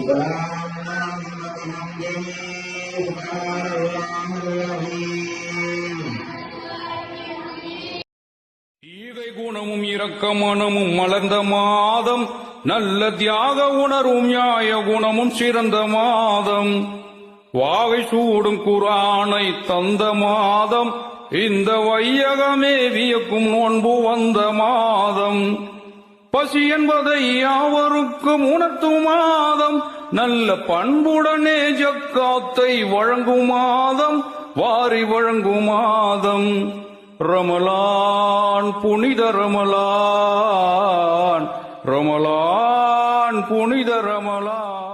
ஈகை குணமும் இரக்க மனமும் மலர்ந்த மாதம், நல்ல தியாக உணர்வும் நியாய குணமும் சிறந்த மாதம், வாகை சூடும் குரானை தந்த மாதம், இந்த வையகமே வியக்கும் நோன்பு வந்த மாதம், பசி என்பதை யாவருக்கும் உணர்த்தும் மாதம், நல்ல பண்புடனே ஜக்காத்தை வழங்கும் மாதம், வாரி வழங்கும் மாதம், ரமலான் புனித ரமலான், ரமலான் புனித ரமலான்.